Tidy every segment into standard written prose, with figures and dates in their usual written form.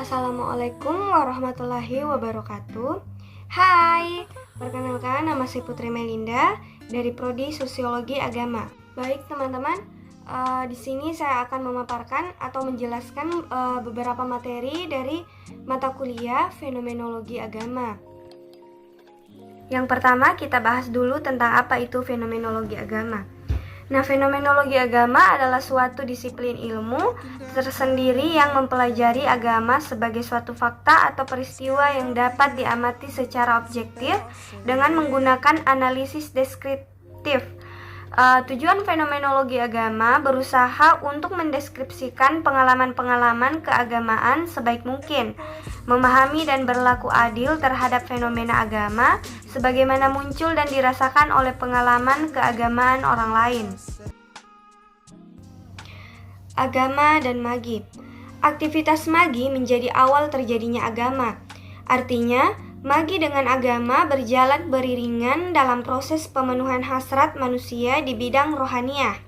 Assalamualaikum warahmatullahi wabarakatuh. Hai, perkenalkan nama saya Putri Melinda dari Prodi Sosiologi Agama. Baik teman-teman, di sini saya akan memaparkan atau menjelaskan beberapa materi dari mata kuliah Fenomenologi Agama. Yang pertama kita bahas dulu tentang apa itu Fenomenologi Agama. Nah, fenomenologi agama adalah suatu disiplin ilmu tersendiri yang mempelajari agama sebagai suatu fakta atau peristiwa yang dapat diamati secara objektif dengan menggunakan analisis deskriptif. Tujuan fenomenologi agama berusaha untuk mendeskripsikan pengalaman-pengalaman keagamaan sebaik mungkin, memahami dan berlaku adil terhadap fenomena agama sebagaimana muncul dan dirasakan oleh pengalaman keagamaan orang lain. Agama dan magi. Aktivitas magi menjadi awal terjadinya agama. Artinya, magi dengan agama berjalan beriringan dalam proses pemenuhan hasrat manusia di bidang rohaniah.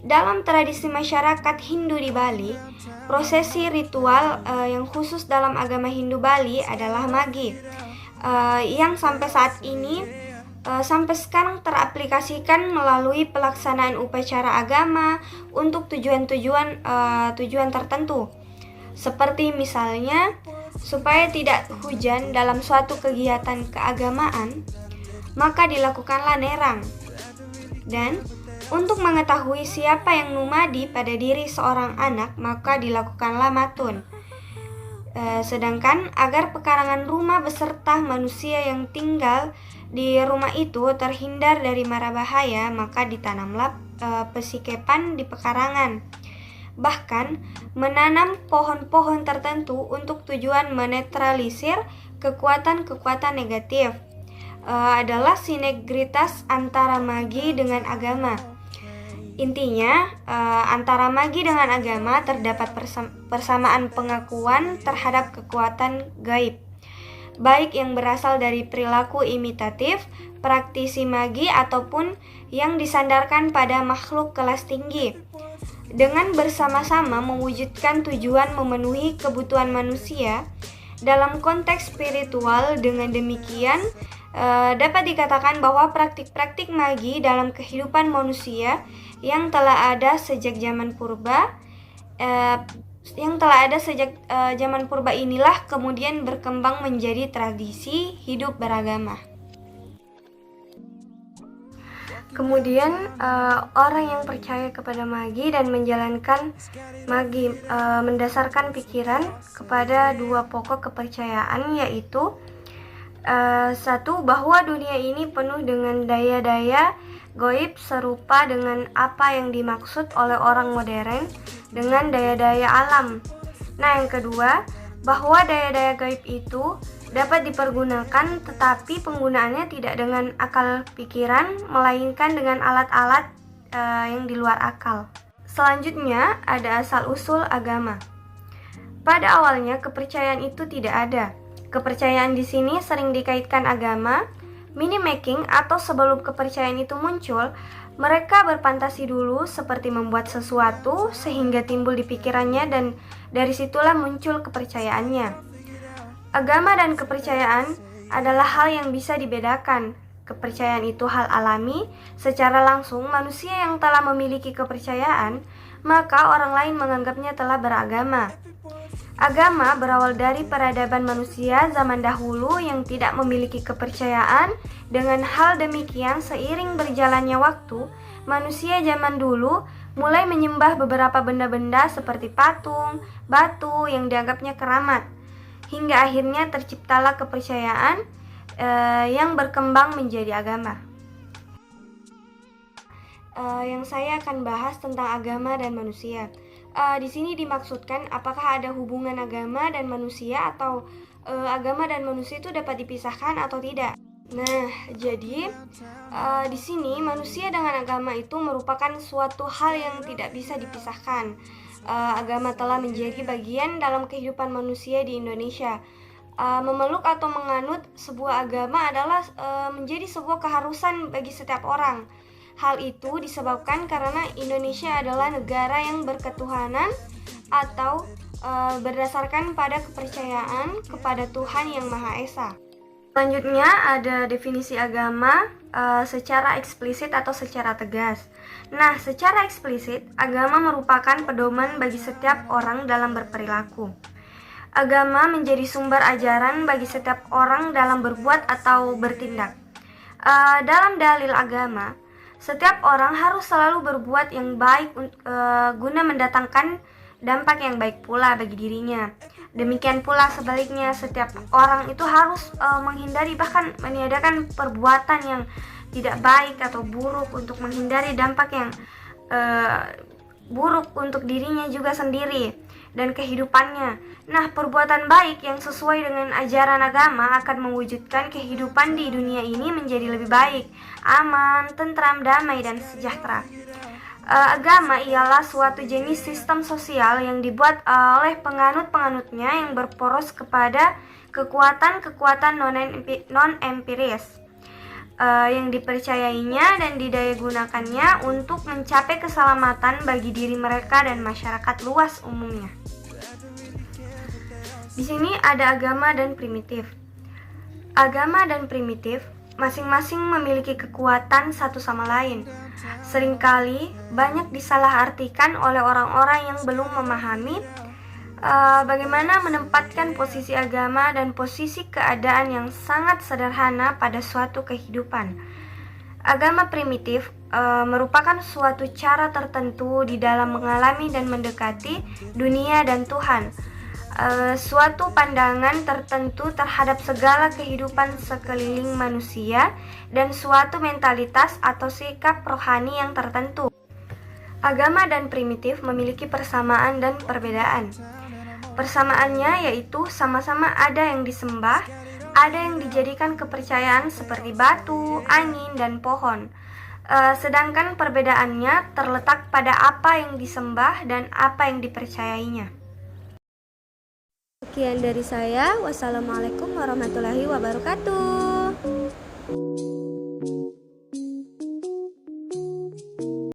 Dalam tradisi masyarakat Hindu di Bali, prosesi ritual yang khusus dalam agama Hindu Bali adalah magi, yang sampai saat ini sampai sekarang teraplikasikan melalui pelaksanaan upacara agama untuk tujuan tertentu, seperti misalnya supaya tidak hujan dalam suatu kegiatan keagamaan, maka dilakukanlah nerang. Dan untuk mengetahui siapa yang numadi pada diri seorang anak, maka dilakukanlah matun. Sedangkan agar pekarangan rumah beserta manusia yang tinggal di rumah itu terhindar dari mara bahaya, maka ditanamlah pesikepan di pekarangan. Bahkan menanam pohon-pohon tertentu untuk tujuan menetralisir kekuatan-kekuatan negatif. Adalah sinergitas antara magi dengan agama. Intinya, antara magi dengan agama terdapat persamaan pengakuan terhadap kekuatan gaib, baik yang berasal dari perilaku imitatif, praktisi magi ataupun yang disandarkan pada makhluk kelas tinggi, dengan bersama-sama mewujudkan tujuan memenuhi kebutuhan manusia dalam konteks spiritual. Dengan demikian, dapat dikatakan bahwa praktik-praktik magi dalam kehidupan manusia yang telah ada sejak zaman purba zaman purba inilah kemudian berkembang menjadi tradisi hidup beragama. Kemudian orang yang percaya kepada magi dan menjalankan magi mendasarkan pikiran kepada dua pokok kepercayaan, yaitu satu, bahwa dunia ini penuh dengan daya-daya gaib serupa dengan apa yang dimaksud oleh orang modern dengan daya-daya alam. Nah, yang kedua, bahwa daya-daya gaib itu dapat dipergunakan, tetapi penggunaannya tidak dengan akal pikiran, melainkan dengan alat-alat yang di luar akal. Selanjutnya, ada asal-usul agama. Pada awalnya, kepercayaan itu tidak ada. Kepercayaan di sini sering dikaitkan agama. Mini-making atau sebelum kepercayaan itu muncul, mereka berfantasi dulu seperti membuat sesuatu sehingga timbul di pikirannya, dan dari situlah muncul kepercayaannya. Agama dan kepercayaan adalah hal yang bisa dibedakan. Kepercayaan itu hal alami, secara langsung manusia yang telah memiliki kepercayaan, maka orang lain menganggapnya telah beragama. Agama berawal dari peradaban manusia zaman dahulu yang tidak memiliki kepercayaan. Dengan hal demikian, seiring berjalannya waktu, manusia zaman dulu mulai menyembah beberapa benda-benda seperti patung, batu yang dianggapnya keramat. Hingga akhirnya terciptalah kepercayaan yang berkembang menjadi agama. Yang saya akan bahas tentang agama dan manusia. Di sini dimaksudkan apakah ada hubungan agama dan manusia, atau agama dan manusia itu dapat dipisahkan atau tidak. Nah, jadi di sini manusia dengan agama itu merupakan suatu hal yang tidak bisa dipisahkan. Agama telah menjadi bagian dalam kehidupan manusia di Indonesia. Memeluk atau menganut sebuah agama adalah menjadi sebuah keharusan bagi setiap orang. Hal itu disebabkan karena Indonesia adalah negara yang berketuhanan atau berdasarkan pada kepercayaan kepada Tuhan Yang Maha Esa. Selanjutnya ada definisi agama secara eksplisit atau secara tegas. Nah, secara eksplisit, agama merupakan pedoman bagi setiap orang dalam berperilaku. Agama menjadi sumber ajaran bagi setiap orang dalam berbuat atau bertindak. Dalam dalil agama, setiap orang harus selalu berbuat yang baik guna mendatangkan dampak yang baik pula bagi dirinya. Demikian pula sebaliknya, setiap orang itu harus menghindari bahkan meniadakan perbuatan yang tidak baik atau buruk untuk menghindari dampak yang buruk untuk dirinya juga sendiri dan kehidupannya. Nah, perbuatan baik yang sesuai dengan ajaran agama akan mewujudkan kehidupan di dunia ini menjadi lebih baik, aman, tentram, damai, dan sejahtera. Agama ialah suatu jenis sistem sosial yang dibuat oleh penganut-penganutnya yang berporos kepada kekuatan-kekuatan non-empiris yang dipercayainya dan didayagunakannya untuk mencapai keselamatan bagi diri mereka dan masyarakat luas umumnya. Di sini ada agama dan primitif. Agama dan primitif masing-masing memiliki kekuatan satu sama lain. Seringkali banyak disalahartikan oleh orang-orang yang belum memahami bagaimana menempatkan posisi agama dan posisi keadaan yang sangat sederhana pada suatu kehidupan. Agama primitif merupakan suatu cara tertentu di dalam mengalami dan mendekati dunia dan Tuhan. Suatu pandangan tertentu terhadap segala kehidupan sekeliling manusia dan suatu mentalitas atau sikap rohani yang tertentu. Agama dan primitif memiliki persamaan dan perbedaan. Persamaannya yaitu sama-sama ada yang disembah, ada yang dijadikan kepercayaan seperti batu, angin, dan pohon. Sedangkan perbedaannya terletak pada apa yang disembah dan apa yang dipercayainya. Sekian dari saya. Wassalamualaikum warahmatullahi wabarakatuh.